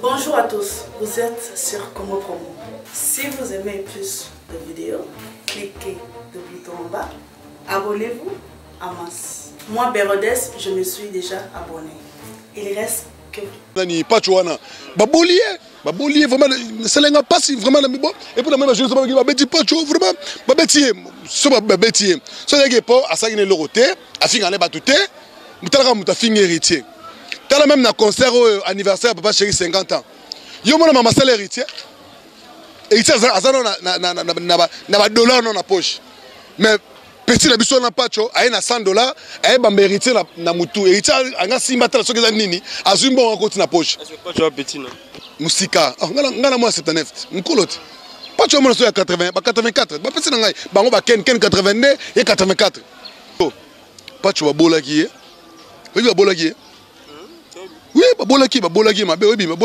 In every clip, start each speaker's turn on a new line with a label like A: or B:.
A: Bonjour à tous, vous êtes sur Congo Promo. Si vous aimez plus de vidéos, cliquez le bouton en bas, abonnez-vous à masse. Moi, Bérodès, je me suis déjà abonné. Il reste que
B: Nani Pachuana, Babolier, vraiment, c'est l'un passif, vraiment, et pour la même chose, Babeti Pacho, vraiment, Babetier, Babetier. Ce n'est pas à ça qu'il est l'oroté, à finir les batoutés, Moutalra fini héritier. T'as même un concert au anniversaire, papa chéri 50 ans. Yo, mon maman, c'est l'héritier. Héritier, n'a $, dans la poche. Mais, petit la biso na pacho aye na $100 aye bamba héritier na mutu héritier anga simba tala soki za nini azumba ngoti na poche
C: pacho petit na
B: musika ngana moi 79 mkoloti pacho mo so ya 80 ba 84 ba petit na ngai bango ba ken 82 et 84 pacho ba bolaki oui ba bolaki oui ba bolaki ma be oui ba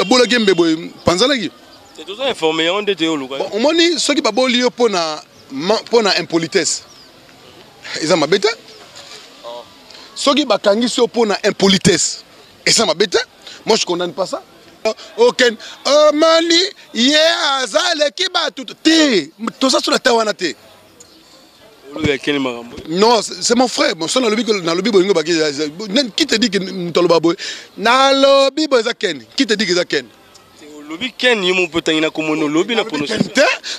B: bolaki mbebo panzalaki
C: c'est tout ça informé on était au lugar
B: on moni soki ba boli yo pona impolitesse. Ils ont ma bête. Soki bakangi so pona impolitesse. Et ça ma bête. Moi je condamne pas ça. Ok. Oh Mali, yeah, azale kiba tout. Té, tout ça sur la tawana té. Non, c'est mon frère. Mon son dans le bible qui te dit que mutoloba boy. Na lobby boy zaken. Qui te dit que zaken?
C: Lobby ken yimo potangina komono lobby na prononcé.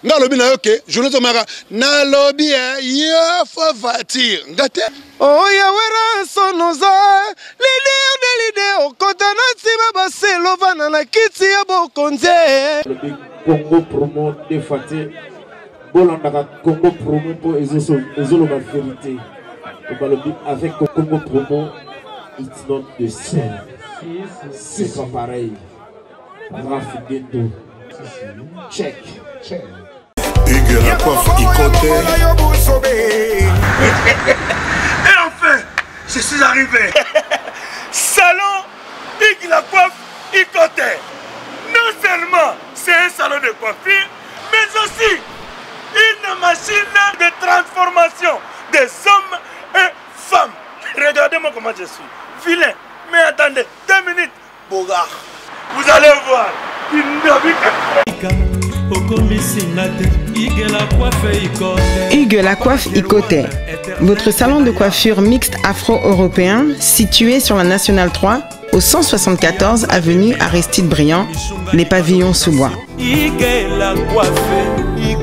B: Nga lobby na yoke, je ne te mara na lobby yo faut vatir. Ngate.
D: Oh yawera sonoza l'idée au kotana sima baselo vana na kiti ya bokonze.
E: Le Congo Promo de Faté. Bolandaka Congo Promo pour ezolo ma vérité. Avec Congo Promo, it's not the same. C'est pas pareil. Check.
F: Hugues la coiffe
G: Et enfin, je suis arrivé. Salon Hugues la coiffe Icoté. Non seulement c'est un salon de coiffure, mais aussi une machine de transformation des hommes et femmes. Regardez-moi comment je suis. Vilain. Mais attendez, 2 minutes. Bogart. Vous allez voir.
H: Hugues la coiffe Icoté, votre salon de coiffure mixte afro-européen situé sur la Nationale 3 au 174 avenue Aristide Briand, les pavillons sous bois.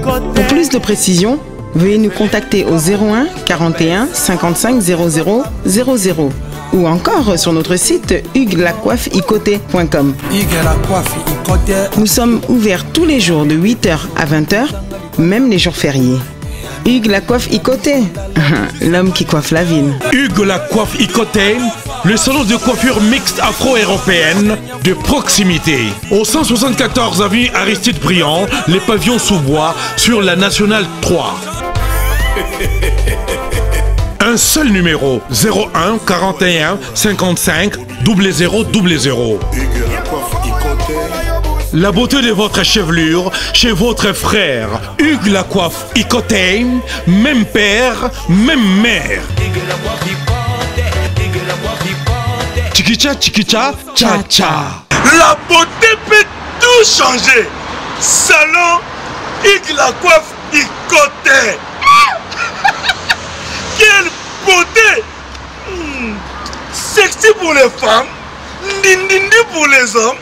H: Pour plus de précisions, veuillez nous contacter au 01 41 55 00 00 ou encore sur notre site huguelacoiffeicoté.com. Nous sommes ouverts tous les jours de 8h à 20h, même les jours fériés. Hugues la coiffe Icoté, l'homme qui coiffe la ville.
I: Hugues la coiffe Icoté, le salon de coiffure mixte afro-européenne de proximité. Au 174 avenue Aristide Briand, les pavillons sous bois sur la Nationale 3. Un seul numéro, 01 41 55 00 00. La beauté de votre chevelure chez votre frère. Hugues la coiffe Icoté, même père, même mère. Chikicha, chikicha, cha cha.
G: La beauté peut tout changer. Salon Hugues la coiffe Icoté. Quelle beauté! Sexy pour les femmes, dindindi pour les hommes.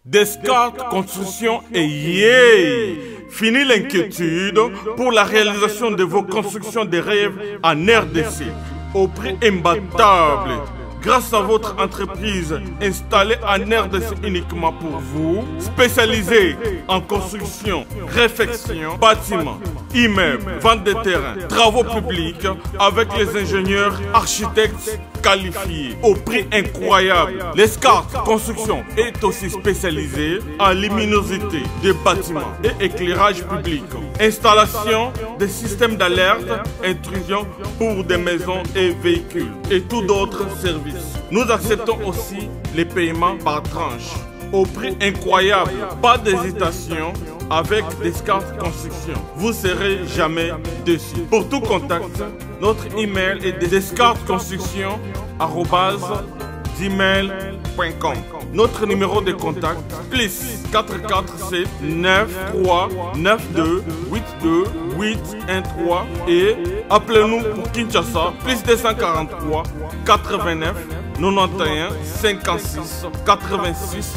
J: Descartes Construction et yeah! Fini l'inquiétude pour la réalisation de vos constructions de rêves en RDC au prix imbattable. Grâce à votre entreprise installée en RDC uniquement pour vous, spécialisée en construction, réfection, bâtiments, immeubles, vente de terrains, travaux publics, avec les ingénieurs architectes qualifiés au prix incroyable. Descartes Construction est aussi spécialisée en luminosité des bâtiments et éclairage public, installation des systèmes d'alerte, intrusion pour des maisons et véhicules et tout d'autres services. Nous acceptons aussi les paiements par tranche au prix incroyable. Pas d'hésitation avec Descartes Construction. Vous ne serez jamais déçus. Pour tout contact, notre email est descartesconstruction@gmail.com. gmail.com. Notre numéro de contact, plus 447 93 92 82 813 et appelez-nous pour Kinshasa, plus 243 89 91 56 86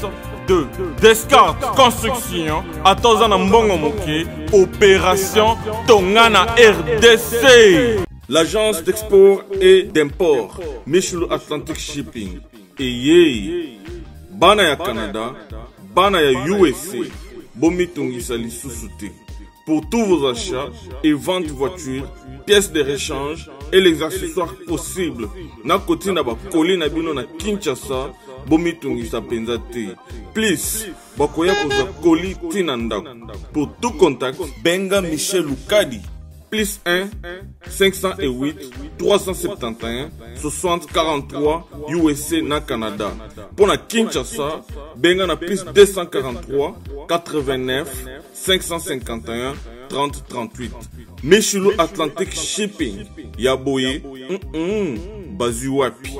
J: 2. Descartes Construction, à Tozana Mbongo Moké, Opération Tongana RDC. L'agence d'export et d'import, Michel Atlantic Shipping. Et yé, Bana ya Canada, Bana ya USA, Bomi Tongisa Lissousouté. Pour tous vos achats et ventes de voitures, pièces de rechange et les accessoires possibles. Na côté na ba colis na bino na Kinshasa, Bomi Tongisa Penzate. Plus, bakoya koza colis tinanda. Pour tout contact, Benga Michel Lukadi. Plus 1 508 371 60 43 USA na Canada. Pour la Kinshasa, Benga na plus 243 89 551 30 38. Michulu Atlantic Shipping. Yaboye. Bazuapi.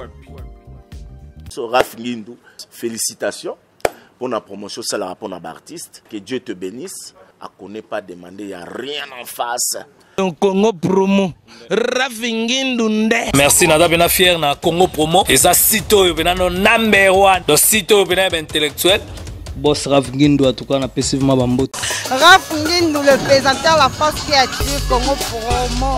K: Raph Ngindou, félicitations pour la promotion, c'est la rapport d'artiste. Que Dieu te bénisse. À qu'on n'ait pas demandé, il n'y a rien en face.
L: Congo Promo merci nada bena fier na Congo Promo et ça sito bena no number 1 do sito bena intellectuel boss Raph Ngindou en tout cas na passivement bambot
M: Raph Ngindou le présentateur la force créative Congo Promo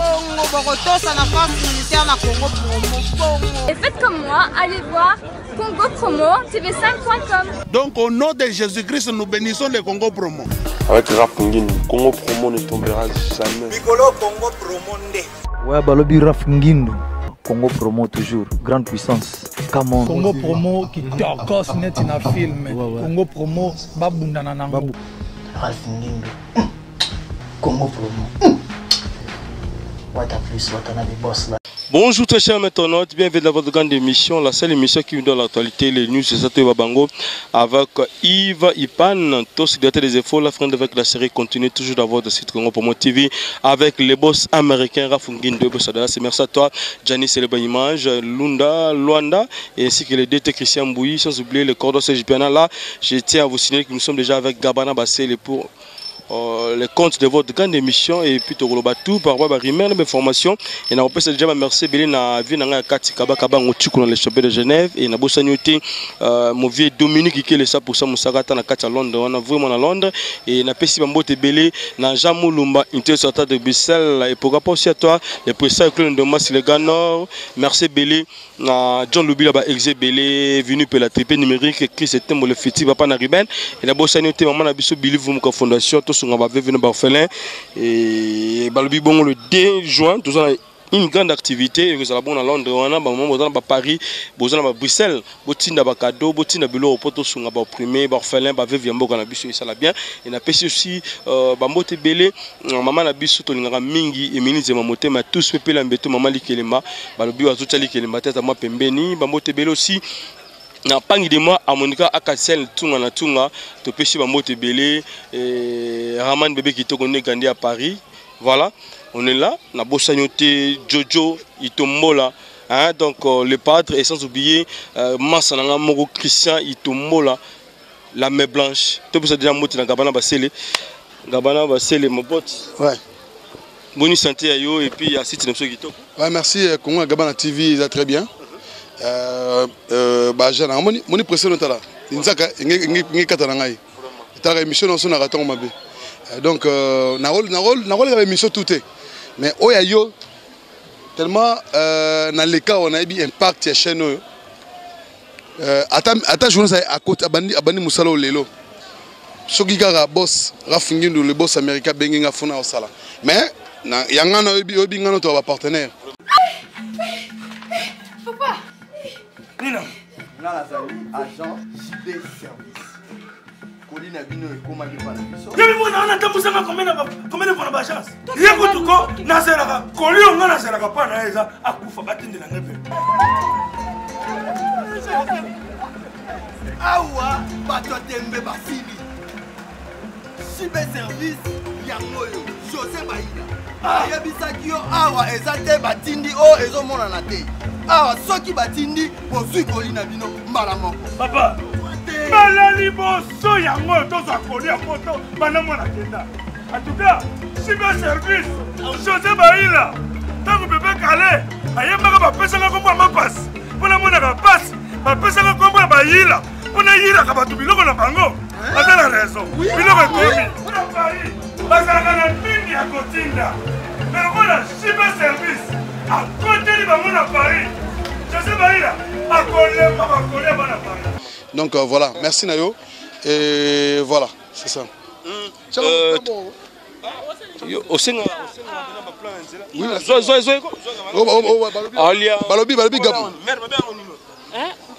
M: Boroto ça na force militaire na Congo Promo
N: et faites comme moi allez voir Congo Promo tv5.com.
O: Donc au nom de Jésus-Christ nous bénissons le Congo Promo.
P: Avec Raph Ngindou, Congo Promo ne tombera jamais.
Q: Bigolo Congo Promo nde.
R: Ouais, balobi Raph Ngindou. Congo Promo toujours, grande puissance. Come on.
S: Congo Promo qui torcos net na film. Congo Promo babundana nango.
R: Raph Ngindou. Congo Promo. What a plus, what a boss là.
C: Bonjour très chers internautes, bienvenue dans votre grande émission, la seule émission qui nous donne l'actualité, les news de Sato Babango avec Yves Ipan, tous directeur des infos, la friend avec la série continue toujours d'avoir de site Congo Promo TV avec les boss américains Raph Ngindou, merci à toi, Gianni Célèbre Image, Lunda, Luanda et ainsi que les DT Christian Bouilly, sans oublier le cordon CJPNA là, je tiens à vous signaler que nous sommes déjà avec Gabana Bassel pour les comptes de votre grande émission et puis tout tout par rapport à Rimer d'information et n'a pas déjà merci Belé na vie na kati kabaka ngotiku dans les champions de Genève et na bossanyoté mon vieux Dominique qui est le 100% musagata na kati à Londres on a vraiment à Londres et na pesi bambote Belé na Jamulumba intercepteur de Bruxelles et pourquoi pas aussi à toi les présidents de Mas le Gars Nord merci Belé na John Lubila ba exe Belé venu pour la triple numérique Chris était le fiti papa na Riben et na bossanyoté maman na biso Billy Vum fondation on va venir Barcelone et Balbi bon le 2 juin tout ça une grande activité et nous allons à Londres on a moment dans Paris à Bruxelles botinda ba cadeau botinda bilo poto sunga ba premier Barcelone ba vivre mboka na biso ça la bien et na pesi aussi ba mbote belé maman na biso to lingaka mingi et ministre mamote ma tous pepe la mbeto maman likelemba balobi wazuta likelemba tata moi pembeni ba mbote belé aussi na pangi de moi à Monica Akasel tunga na tunga to pesi ba mbote belé et Raman bébé qui to connaît grandi à Paris voilà on est là na bossanyoté Jojo Itombola hein donc le padre et sans oublier Massananga Moko Christian Itombola la main blanche to pesa déjà moti na Gabana Basele mon pote
B: ouais
C: bonne santé à yo et puis à site de ceux qui to
B: ouais merci Congo Gabana TV ça très bien bah j'ai mon impression de là inzaka ngi katana ngai ta émission on sona raton mabe donc na rôle la émission tout est mais oya yo tellement dans les cas on a eu impact chez nous ata journée ça à côté abandi musalo lelo soki kaka boss Raph Ngindou le boss américain benginga fona osala mais na yanga na obi ngano to ba partenaire
Q: papa Nina, agent JB Service. Colina Bino et Koma qui parle.
G: On a tapé ça combien de fois la chance. Rien que tout cas, Nazera, Coli on a Nazera pas na eza akufa batinde na ngebe.
Q: Awa bato tembe basili. JB Service yangoyo José Baïda. Ayebisaki yo awa ezate batindi o ezomona na te. awa soki batindi bozwi kolina bino mbala moko
G: papa mbala liboso yango tozwa kolia moto bana mwana kenda en tout cas cyber service José Baila ntango bebe kale ayembaka bapesaka kombo ya mapasi mpona monaka pasi bapesaka kombo ya bayila mpona yilaka bato biloko na bango aza na raison biloko ekomi mpona paris bazalaka na mingi ya kotinda me lokola cyber service akoteli bango na paris José Baila akolemba bakolia bana paris.
B: Donc voilà, merci Nayo. Et voilà, c'est ça.
T: Balobi Gabou.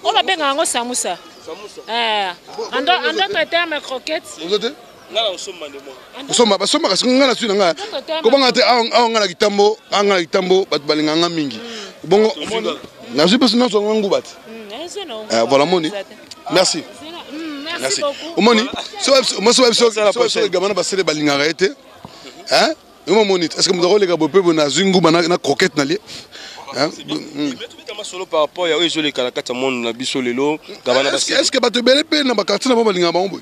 T: On va bien en Samoussa. En d'autres termes, croquettes.
B: Osoma kasi ngana tu nga ko banga te ngana kitambo bat balinganga mingi bongo na je pense non so ngangu bat voilà moni merci merci omoni so gamana basele balinganga ete hein yo moni est-ce que mudako leka bope bona zungu na croquette na lié hein
C: solo par rapport à eux les kalakata monde na biso lelo gamana basele
B: est-ce que bato belé pe na bakati na balinganga bango.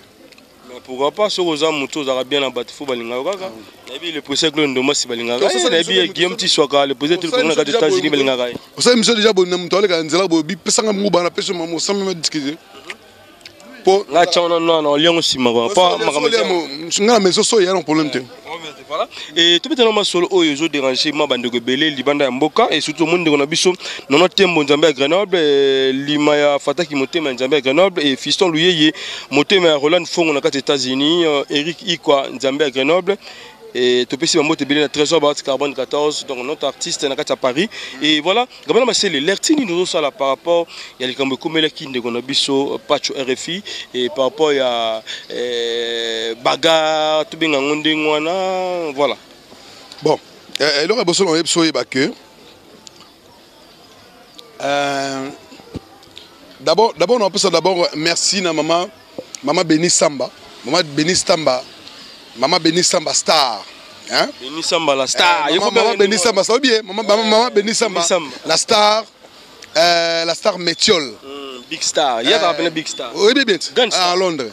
C: Pourquoi pas ce aux hommes tous arabiens en bâti football lingaga et le procès que l'on si balingaga et bien Guillaume Tissoaka le président tout le monde des États-Unis balingaga
B: vous savez monsieur déjà bon na mutole ka nzela bo bi pesanga mu bana pesa mamu sans même discuter pour
C: la chana non lien aussi ma pas
B: ngala mais so ya non problème te
C: voilà et tout maintenant solo oyo zo déranger ma bande ko belé libanda mboka et surtout monde ko na biso nono tembo nzambe à Grenoble lima ya fataki motema nzambe à Grenoble et fiston luyeye motema ya Roland Fongo na kati États-Unis Eric Ikwa nzambe à Grenoble et tout petit moto belé na trésor bat carbone 14 donc notre artiste na kati à Paris et voilà gabana c'est les lertini nous ça là par rapport il y a les kambe komela kinde ko na biso patcho RFI et par rapport il y a bagarre tout bien ngonde ngwana voilà
B: bon et le bosso on est ba que d'abord on peut ça d'abord merci na maman Béni Samba Maman Béni Samba star, hein?
C: Béni Samba la star.
B: Maman Béni Samba, ça va bien. Maman Béni Samba, la star Métiol.
C: Big star. Il y a un big star.
B: Oui bien. À Londres.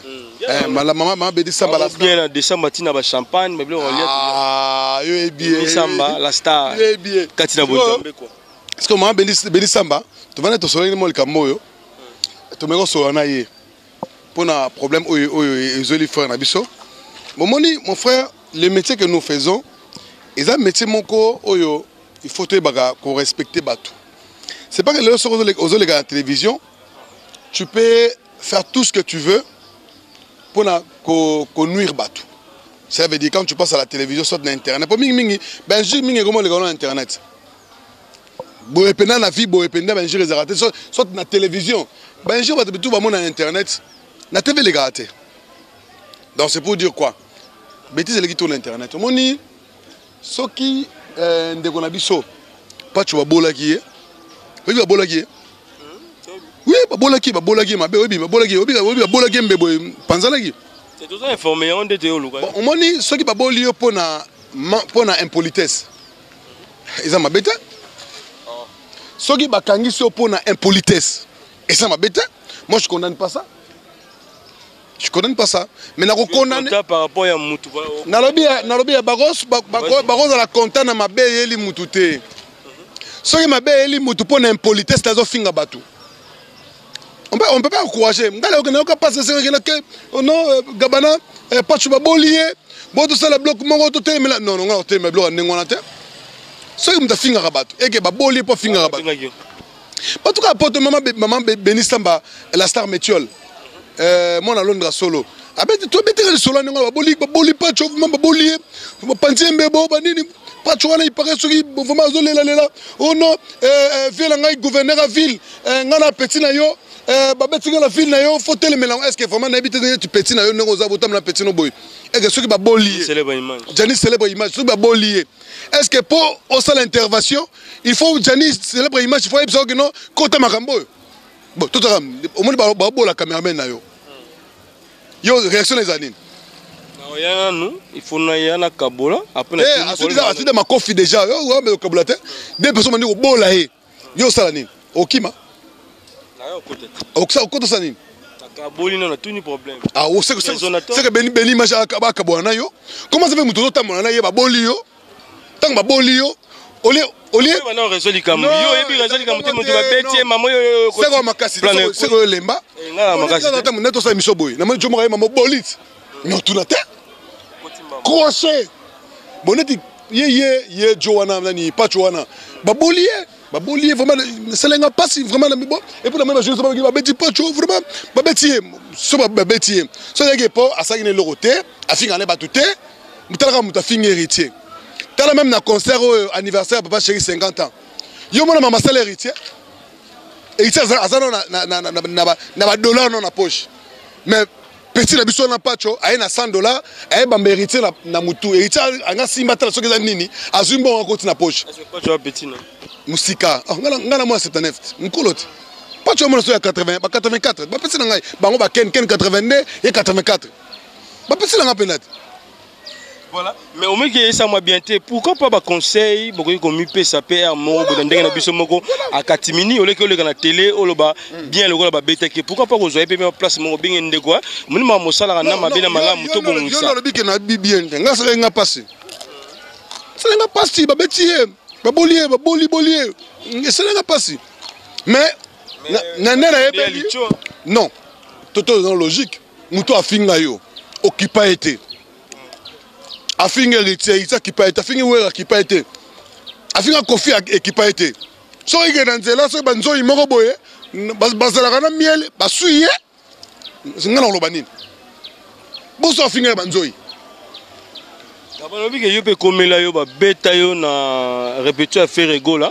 B: Maman Béni Samba la star.
C: Bien décembre matin à champagne, mais bien on
B: bien.
C: Béni Samba la star.
B: Bien.
C: Katina Bonjambe quoi.
B: Est-ce que Maman Béni Samba, tu vas être sur le mol Kamoyo. Tu me reçois na yé. Pour un problème aux jolies frères na biso. Mon frère, le métier que nous faisons, c'est un métier il faut qu'on respecte Batou. C'est pas que les gars à la télévision, tu peux faire tout ce que tu veux pour nuire Batou. Ça veut dire quand tu passes à la télévision, soit sur Internet. Pour ben j'ai comment les gars ont Internet. Boependa na vie, boependa ben j'ai raté soit sur la télévision. Ben j'ai tout va mon Internet. Na TV les gars. Donc c'est pour dire quoi? Bêtise les qui tournent l'internet. Moni, ce qui est qu'on a biso, pas tu vas bolaki. Oui, va bolaki. Oui, va bolaki, ma bébé, va bolaki, mbebo, panzalaki.
C: C'est tout ça informé, on était au Louga.
B: Bon, moni, ce qui va bolio pour na impolitesse. Ils ont ma bête. Ce qui va kangi pour na impolitesse. Et ça ma bête. Moi je condamne pas ça. Je connais pas ça. Mais na condamne
C: par rapport à mutu.
B: Na lobi bagos à la content na mabe yeli mutu te. So que mabe yeli mutu pour impolitesse tazo finga batu. On peut pas encourager. Ngala okena pas c'est que non gabana pas tu babolier. Bon tout ça la bloc mongo to te mais non ngala te me bloc ngona te. So que mta finga batu. Et que babolier pas finga batu. En tout cas pour maman Béni Samba la star Métiol. Moi, à Londres solo. Avec toi, tu solo, boli pas, tu vas boli, penser mbebo, banini, pas tu vas y paraître sur qui, vraiment zoler là. Oh non, ville en gouverneur à ville, ngana petit na yo, babeti la ville na yo, faut tellement mélanger. Est-ce que vraiment n'habite tu petit na yo, nous avons autant la petit no boy. Est-ce que ceux qui va boli,
C: célèbre image.
B: Janis célèbre image, ceux qui va boli. Est-ce que pour au sein l'intervention, il faut Janis célèbre image, il faut que non, côté makambo. Bon, tout à au moins la caméraman na yo. Yo réaction les années.
C: Il faut na na kabola après
B: ensuite ma coffee déjà yo mais kabola te deux personnes m'ont dit bola yo ça l'année. okima okota sa nini
C: kaboli non tout ni problème
B: ah o c'est que beni macha akabona yo comment ça fait muto tamona na ye ba boli yo tang ba boli yo ole
C: bana résoli kamu yo ebi résoli kamu te muto ba betie mamo yo
B: c'est quoi makasi c'est quoi lemba
C: ngala makasi
B: na tamu neto sa miso boy na mo jomo mamo bolit non tout na te crochet boneti ye Joana nani pas Joana babolier vraiment c'est lenga passe vraiment na bon et pour la même chose ba beti pas vraiment ba betier so ba betier so yake po asaki ne lorote afinga ne batute mutala muta finga héritier tala même na concert anniversaire papa chéri 50 ans yo mona mama sala héritier héritier azano na ba dollar non na poche mais petit na biso na pacho aye na $100 aye ba héritier na mutu héritier anga simba tala soki za nini azumbo ngakoti na poche
C: pacho petit na
B: musika ngala moi 79 mkoloti pacho mo so ya 80 ba 84 ba petit na ngai bango ba ken 82 et 84 ba petit na ngapelati.
C: Voilà. Mais au moins que ça m'a bien été. Pourquoi pas conseil beaucoup comme mi pesa père mo bodendenge na biso moko à katimini au lieu que le na télé au loba bien le ba beteke pourquoi pas vous avez bien place mo bien ndeko muni ma mosala na ma bina malamu to bonisa
B: yo lo biki na bien nga sala nga passer sala nga passer ba betie ba bolier sala nga passer mais na yebeli non toto dans logique muto afinga yo occupa été afinga héritier isa qui pas été afinga wera qui pas été afinga kofi qui pas été so ige na nzela so banzo imoko boye bazala kana miel basuye ngana lo banini boso afinga banzo
C: kabalobi ke yo pe komela yo ba beta yo na répétition à faire rigola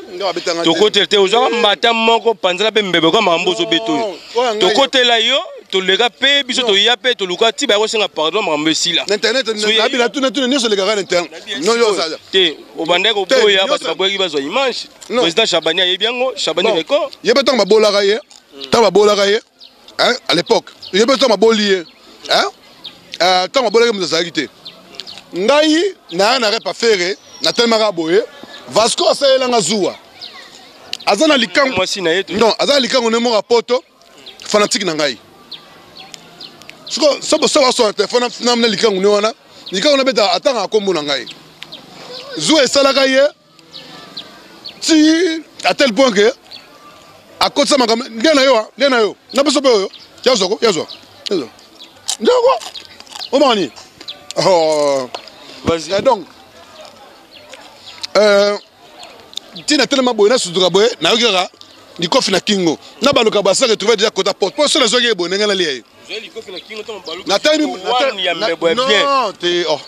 C: to côté te oza mata moko panzala pe mbebe kwa mambozo beto to côté la yo to lega pe biso to yape to luka ti ba ko senga pardon mambe sila
B: internet na bila tout ne so lega internet non yo ça
C: te o bande ko boya ba ba boyi ba zo image président Chabani a yebiango Chabani reko
B: yebe tang ba bolaka ye hein à l'époque yebe tang ba bolier hein tang ba bolaka muzazaki ngai na pas faire na tellement boye Vasco asayela ngazua azana likango non azana likango ne mo rapoto fanatique na ngai so téléphone na likango ne wana likango na beta atanga akombo na ngai zua esalaka ye ti à tel point que à côté ça makam ngena yo na biso pe yo yazo ndoko o mani oh vas-y donc tina tellement boye na suduka boye na yokera ni kofi na kingo na baluka basa retrouver déjà côté porte pour cela zoye boye ngala lié
C: li kofi na kingo to baluka
B: na tani non te oh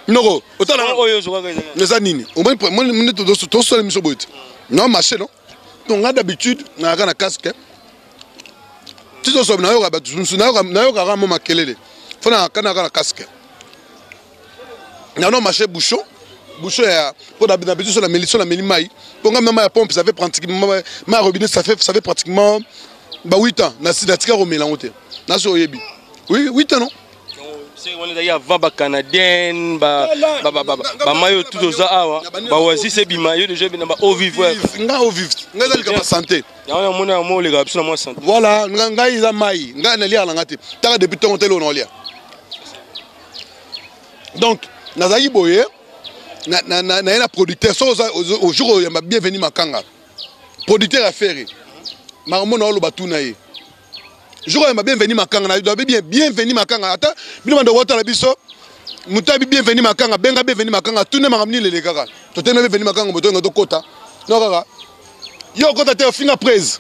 B: noko otala
C: oyo zo ka
B: neza nini au moins to so miso boye non marché non donc d'habitude na kana casque tu so so na yoka ba na yoka ramo makelele fona kana casque non marché bouchon ya pour d'habitude sur la mélimai pour même la pompe ça fait pratiquement ma robinet ça fait pratiquement 8 ans na sidatika romela ngote na so yebi oui 8 ans non
C: c'est on est avant ba canadien ba mayo tout ça awa ba wazi c'est bimayo déjà bina ba au vivre
B: nga au vivre nga zali ka santé
C: ya on mona mo le gars na moi santé
B: voilà nga iza mai nga na lire la ngate taka depuis ton hôtel on lire donc nazali boye na producteur au jour il m'a bienvenu makanga producteur affaire marmo na lo batuna ye jour il m'a bienvenu makanga na doit bien bienvenu makanga ata bino ndo wota la biso mutabi bienvenu makanga benga bienvenu makanga tune makamni le kaka to tena bienvenu makanga moto ngo to kota no kaka yo kota te finga praise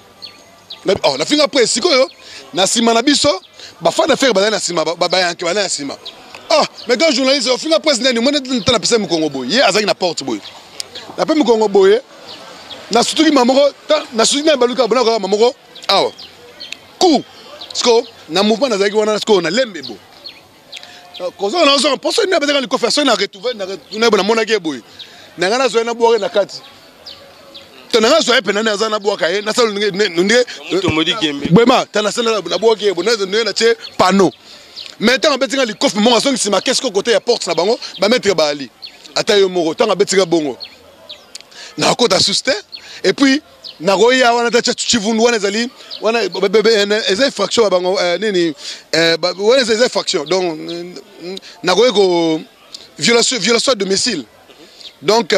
B: oh la finga praise sikoyo na sima na biso ba fa d'affaire ba na sima ba yanke ba na sima. Ah, mais quand journaliste, au final, président, nous avons fait la personne de Congo Boy. Hier, na porte boy. La personne de Congo Boy, na surtout qui mamoro, na surtout na baluka bonaka mamoro. Ah, coup. Sko, na mouvement na zaki wana sko na lembe bo. Quand on a un poste na betaka ni confession na retrouver na monake boy. Na ngana zo na boire na kati. Tana zo epe na za na boaka ye, na sala ndenge
C: to modi gembe.
B: Bema, tana sala na boaka ye, na zo na che panneau. Maintenant on betinga li coffre mon son qui qu'est-ce que côté ya porte na bango ba mettre ba ali ata yo moro tanga betinga bongo na côté assuster et puis nagoya wana ta chivundu wana ezali wana eza fraction bango nini wana eza fraction donc nagoya ko violation de domicile donc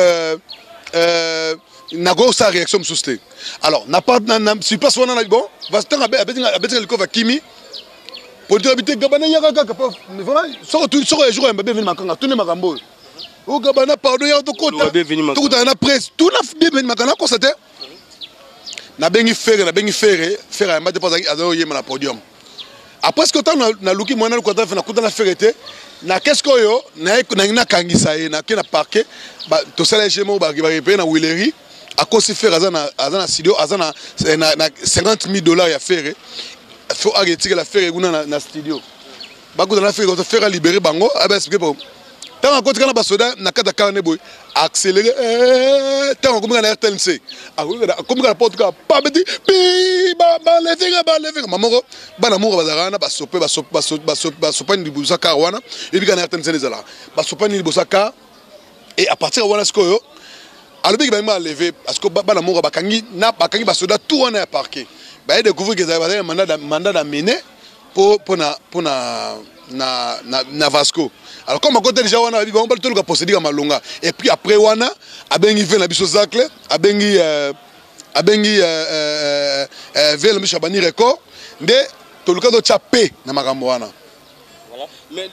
B: nagoya sa réaction msuste alors na pas na super wana bon va tanga abetinga likova kimi pour dire habiter gabana yaka kaka vraiment so jour mbabe vini makanga tune makambo o gabana pardon ya to kota tout na presse tout na bien makanga ko c'était na bengi faire ya mate pas azo yema na podium après ce que temps na luki mwana ko ta na kuta na faire te na qu'est-ce que yo na kangisa ye na kena parquet ba to sala jemo ba pe na wileri à cause faire azana studio azana na $50,000 ya faire faut arrêter la faire na studio ba ko na faire faire libérer bango aba expliquer pour tant en côté kana ba soda na kata kana boy accélérer tant comme na RTNC comme na porte pas petit ba lever mamoro bana muro bazarana ba sopa ni buzaka wana et puis kana RTNC les ba sopa ni buzaka et à partir wana skoyo alobi ba ma lever parce que bana muro bakangi ba soda tout wana parquet ba découvrir que ça va mandat d'amener pour na Vasco. Alors comme à côté déjà on a on va tout le procéder à Malonga et puis après wana abengi fait la biso zacle abengi vers le Chabani record de tout le cas de chapé na makambo wana.
C: Voilà. Mais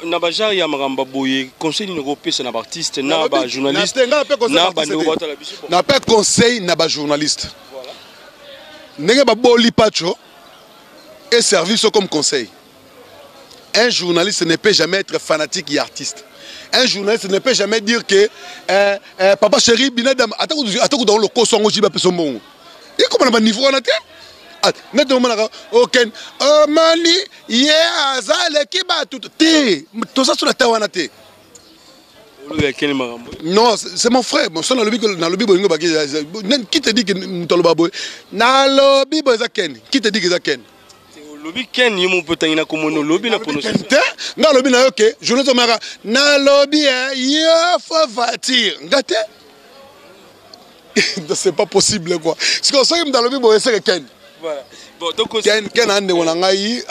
C: na bajar ya makambo boye conseil ni repé na artiste na ba journaliste na ba ndobata la biso.
B: Na pas conseil na ba journaliste. Voilà. Ndenge ba boli pacho et service comme conseil. Un journaliste ne peut jamais être fanatique et artiste. Un journaliste ne peut jamais dire que papa chéri binadam ataku dans le kosongo jiba pe sombongo. Et comment on niveau on a net on aucun mani yeah azale kiba tout tout ça sur la tawana te. Non, c'est mon frère. Mon son dans le bibo qui te dit que mutoloba boy na lobby boy zaken qui te dit que zaken
C: lobi ken yimo potangina komono lobi na prononcé
B: nga lobi na OK journée mara na lobby yo faut voiture ngate c'est pas possible quoi ce qu'on sait dans lobby boy c'est ken
C: voilà bon donc
B: ken ande wona ngai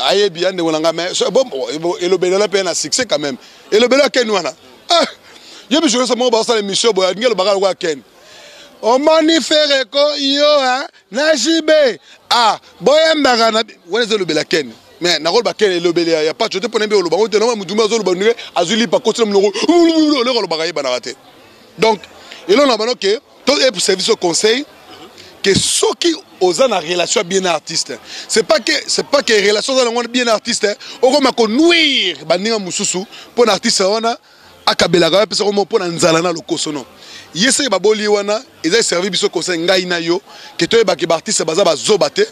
B: ayebi ande wona ngame bon elobela la peine à succès quand même elobela ken wana ah yebi journée mo ba ça l'émission boy ngelo baga kwa ken on manifère ko yo na jibe ah boya mbagana wona zo lobela ken mais na rôle ba ken lobela ya pas chote ponembe lo bango te na muduma zo lo banure azuli pa kotre mloko le lo bagaye bana raté donc et là on a que tout est pour service au conseil que ceux qui osent en relation bien artiste c'est pas que relation dans bien artiste au comme ko nuire baninga mususu pour artiste wana akabelaka pesa ko pour nzala na lokosono yese baboli wana eza servi biso conseil ngai na yo que to ba ke artiste baza bazoba te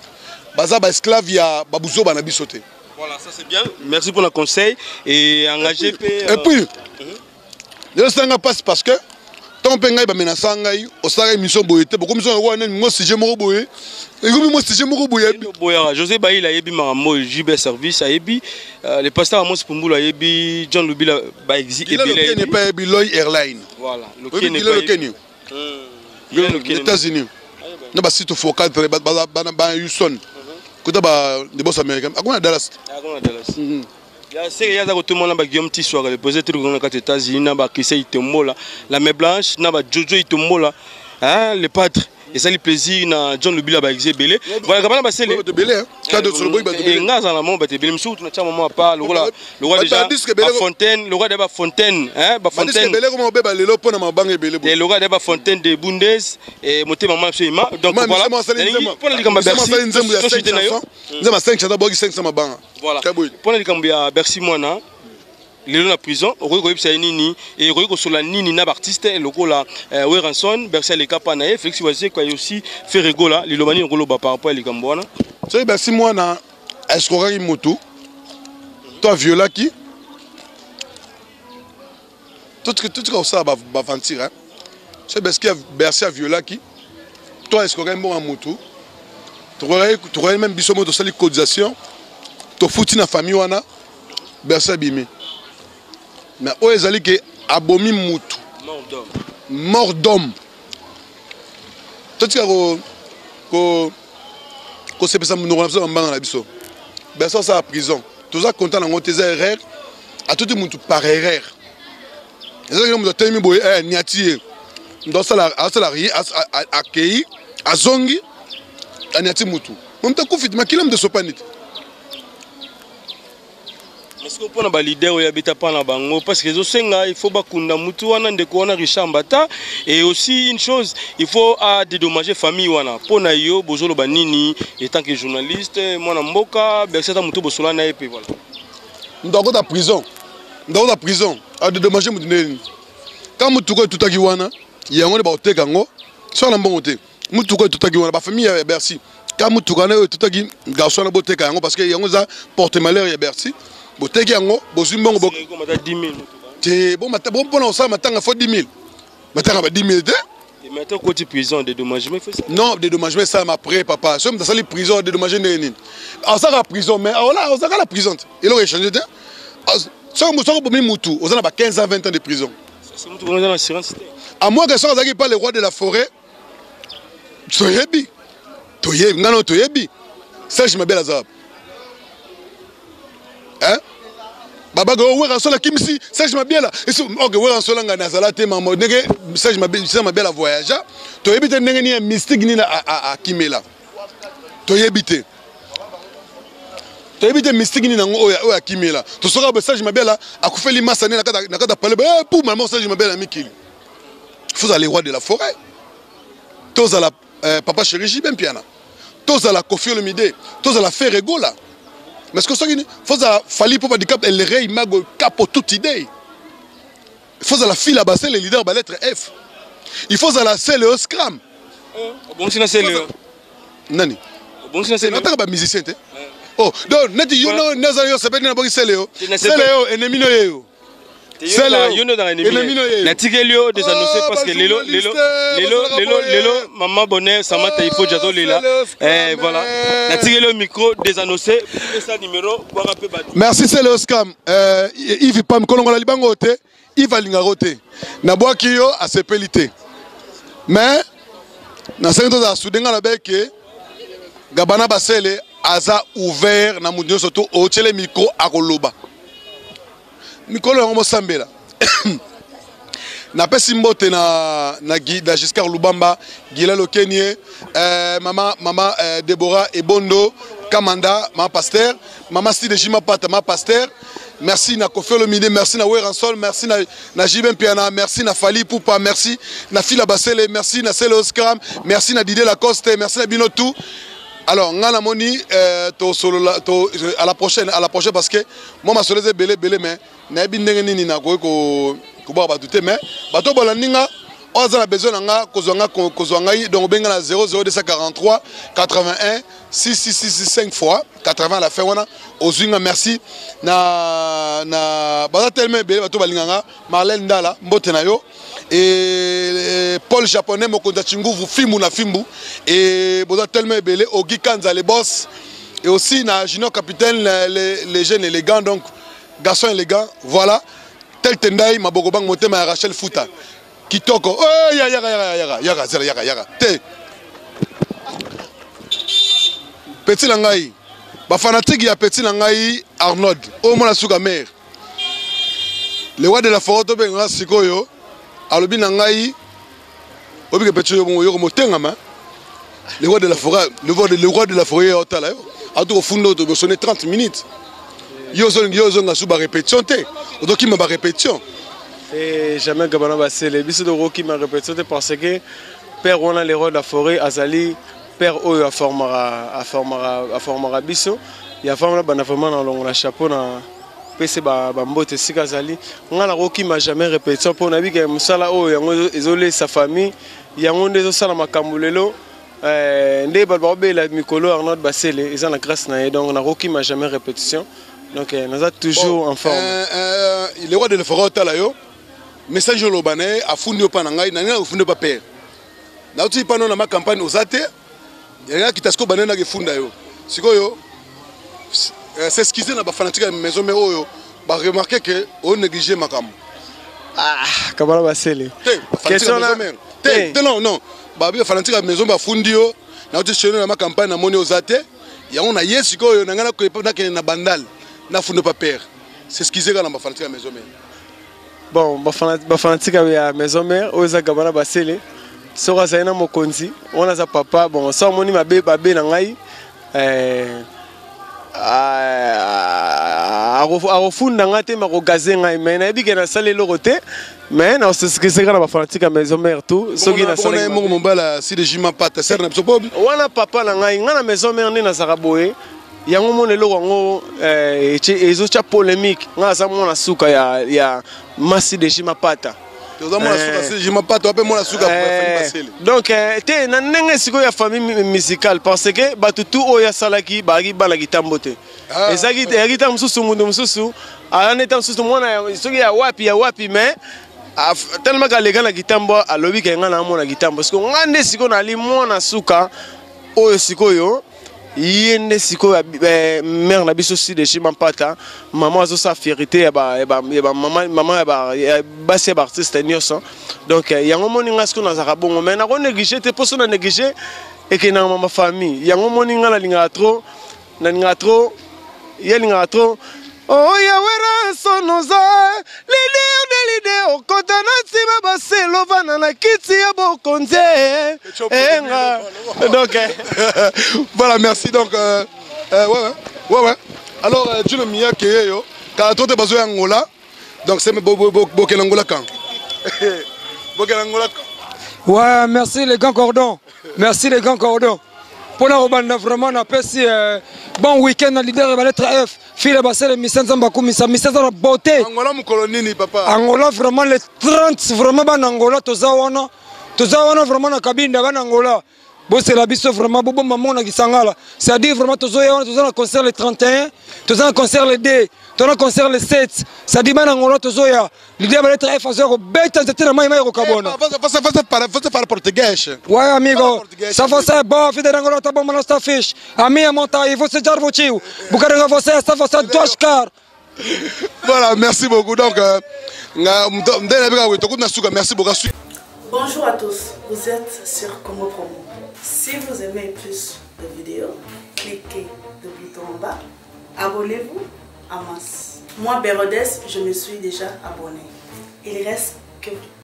B: baza ba esclave ya babuzoba na biso te.
C: Voilà, ça c'est bien. Merci pour le conseil et engagé
B: et puis le sanga passe parce que tant que ngai ba menasa ngai osaka émission boyete beaucoup mission wana ngo sujet moko boye et comme moi sujet moko boye
C: boya José Baïla yebi marambo JB service ayebi le pasteur Amos Pumbula yebi John Lubila ba exi et
B: puis il n'est pas yebi Loy Airline.
C: Voilà,
B: le Kenya les États-Unis na ba site focal ba Houston kota ba de boss américain akona Dallas
C: ya c'est ya za ko tout monde ba Guillaume Tissoir le poser tout dans les États-Unis na ba Kissé Itombola la main blanche na ba Jojo Itombola hein le pâtre et ça le plaisir na John Lubila ba exébélé voilà comment ba c'est le
B: belé cadre sur le boy ba belé
C: ngaza na mon ba te belé msou tu na chama mo pas le roi déjà Fontaine le roi de ba Fontaine hein ba Fontaine
B: belé comme ba ba lelo pona mabanga belé
C: et le roi de ba Fontaine de Bundes et monter maman absolument donc voilà pour le kamba Bercy
B: nzema 5 chata bogi 500 mabanga
C: voilà pour le kamba Bercy mwana lelo na prison okoki koyebisa ye nini et okoki kosola nini na baartiste lokola Weranson Bercy aleka na ye Félix Wazie kwa aussi fait rigola liloba nini okoloba par rapport à likambo wana
B: soki Bercy mwana escroquaki motu to violaki tout kosala baventure soki Bercy aviolaki to escroquaki mbongo ya motu tokoki même biso mo tosali cotisation tofuti na famille wana Bercy abimi mais oyo ezali ke abomi mutu mort d'homme totika ko sepesa munoko na biso bambanga na biso beso ça à prison toza content na ngote za erreur à tout le monde par erreur ezaki na moto telemi boye niati ndosala accueilli azongi aniati mutu momta kufitima kila mde sopanite.
C: Est-ce que pour les leaders il y a pas bango parce que il faut bakunda mutu wana ndeko wana Richard Mbata et aussi une chose il faut dédommager famille wana pona yo bozolo banini étant que journaliste mwana mboka berseta mutu bosola na epe voilà
B: ndoko ta prison a dédommager mutu neni quand mutu ko tutaki wana yango ne ba oteka ngo so na mbongo te mutu ko tutaki wana ba famille ya Bercy quand mutu kana yo tutaki garçon na boteka yango parce que yango za porte malheur ya Bercy boteki yango bozimbongo bok
C: 10 000
B: te bon bon pona ça matanga faut 10 000 matanga ba 10 000 te
C: mais maintenant côté prison dédommagement fait ça
B: non dédommagement ça après papa somme dans la prison dédommagement neni en ça la prison mais là on ça la prison il aurait changé te so mo so bomi mutu on a 15 à 20 ans de prison
C: c'est mutu on a l'assurance
B: à moins que ça on pas le roi de la forêt toyebi ngano toyebi ça je m'appelle Azab. Hein? Baba go wera sola kimsi Serge Mabiela ok wera sola nga nazala te mama ndenge Serge Mabiela voyage to yebite ndenge ni mystique ni a Kimela to yebite mystique ni nango oya Kimela to soka be Serge Mabiela akufeli masane na kata pale pour maman Serge Mabiela mikili faut aller roi de la forêt tous à la papa chéri Jibem Piana tous à la Kofi Olomide tous à la Ferregola. Mais ce que ça il faut falloir pour du cap elle rey mago capo toute idée. Il faut la file à basser les leaders ba lettre F. Il faut la c'est le scram.
C: Bon c'est le
B: nani.
C: Bon c'est
B: le pas musicien te. Oh, donc neti you know nazayo c'est pas na boki c'est le. C'est le ennemi no yo.
C: C'est le you know dans ennemi. Na tigelio des annoncés parce que lelo maman bonheur ça m'a il faut jazo lela. Voilà. Na tigelio micro des annoncés ça numéro voir un peu bas.
B: Merci c'est le scam. Yves Pam kolongola libango te, Yves Alingaro te. Na boaki yo a sepelité. Mais na sento za sudenga la beke Gabana Basele aza ouvert na mundio surtout au tele micro a koloba. Mikolo yango sambela na pesi mbote na Giscard Lubamba Gila Lokenie mama Deborah Ebondo Kamanda ma pasteur mama Stide Jima Pata ma pasteur merci na Kofi Olomide merci na Weransol merci na Jibem Piana merci na Fali Poupa merci na Fila Basele merci na Sele Oscar merci na Didier Lacoste merci na Binotou. Alors, ngana moni à la prochaine parce que moi ma solese belé mais na bi ndenge nini na ko ba batute mais bato bolandinga oza na besoin nga kozwanga donc benga na 00243 81 6665 fois 80 à la fin wana ozinga merci na baza tellement belé bato balinganga Marlène Ndala mbote na yo et Paul japonais mokonza chinguvu fimbu na fimbu et boza tellement belé Ogi Kanza les boss et aussi na Junior Capitaine les jeunes élégants donc garçons élégants voilà tel tendai mabogobang motema Rachel Fouta kitoko oh yaga te petit langai ba fanatique ya petit langai Arnold au mona suka mère le roi de la forêt to benga sikoyo alobi nangai obi ke petit yo motenga ma le roi de la forêt le roi de la forêt otala yo atu fundo to sonner 30 minutes yo zonga suba répétition te odoki ma répétition
P: et jamais Gabana Basele biso de Roki ma répétition parce que père on a les rois de la forêt azali père oyo a formera biso ya formera bana vraiment na longo la chapeau na pese ba mbote sika zali ngala Roki ma jamais répétition pour na bi ke musala oyo yango ezole sa famille yango ndezo sala makambo lelo ndé balbabe la mikolo Arnold Basele ils ont la grâce na donc na Roki ma jamais répétition donc nous a toujours en forme
B: les rois de la forêt otala yo message lobane afundi pa na ngai na ngai afundi pa père na uti pa na ma campagne osate ya kitasko banana ke funda yo sikoyo c'est ce qu'ils na ba fanatique maison mais oyo ba remarquer que on néglige makam
P: Kabala Basele question na
B: Non. Babi fanatique à maison bafundio. Na ote chez nous na campagne na moni ozate. Ya on a yesiko yo na ngana ko na bandal. Na fundo pas père. C'est ce qu'ils ont dans ma fanatique à maison mère.
P: Bon, ma fanatique à maison mère, oza gabana basele. Sora zaina mokonzi, on a sa papa, bon, ça moni ma bébé na ngai. Arofunda ngate ma rogaze ngai mais na bi na sale lorote. Mais non, c'est ce que c'est quand ma fanatique à maison mère tout. Soki na sale.
B: On a mon bala si de jima pata ser na biso bob.
P: Wana papa na ngai, ngana maison mère ni na saraboye. Yango monelo wango ezo cha polémique nga sa mona suka ya masi de jima pata
B: toza mona suka si jima pata ape mona suka pour passer
P: donc te na nenge siko ya famille musicale parce que batutu oya salaki bagi bana gitambo te ezaki te yaki tam susu mundu mususu alane tam susu mona soki ya wapi mais tellement que les gars na gitambo alobi ke nga na mona gitambo parce que ngande siko na li mona suka oyo siko yo yende siko mère na biso si de chez Mampata maman azo sa fierté maman basi artiste nyoso donc yango moninga siko na zaka bongo mais na ko négliger te poso na négliger et que na ma famille yango moninga na linga trop yelinga trop oh ya wera sonoza l'idée au kotana tima baselo vana na kiti ya bokonze enga donc
B: voilà merci donc ouais alors Jules Mia Keyo quand tu te bazo Angola donc c'est Bokel Angola quand Bokel Angola
U: ouais merci les grands cordons pour la robanda vraiment on appelle si bon week-end leader va lettre F file basel misenza bakumisa misenza la beauté
B: Angola mukolonini papa
U: Angola vraiment les 30 vraiment ban Angola tozawana vraiment na kabinda ban Angola bosse la biso vraiment bobo maman na kisangala c'est-à-dire vraiment tozoya concert le 31 tozoya concert le 2 tozoya concert le 7 c'est-à-dire ban Angola tozoya leader va lettre F azoko beta nzete na mai ko kabona
B: você fala português
U: ouais amigo ça você bon fide Angola tá bom na sta fish a minha monta e você já votiu bucarenga você ça você dois car
B: voilà merci beaucoup donc merci beaucoup.
A: Bonjour à tous, vous êtes sur Congo Promo. Si vous aimez plus de vidéos, cliquez le bouton en bas, abonnez-vous en masse. Moi, Bérodès, je me suis déjà abonné. Il reste que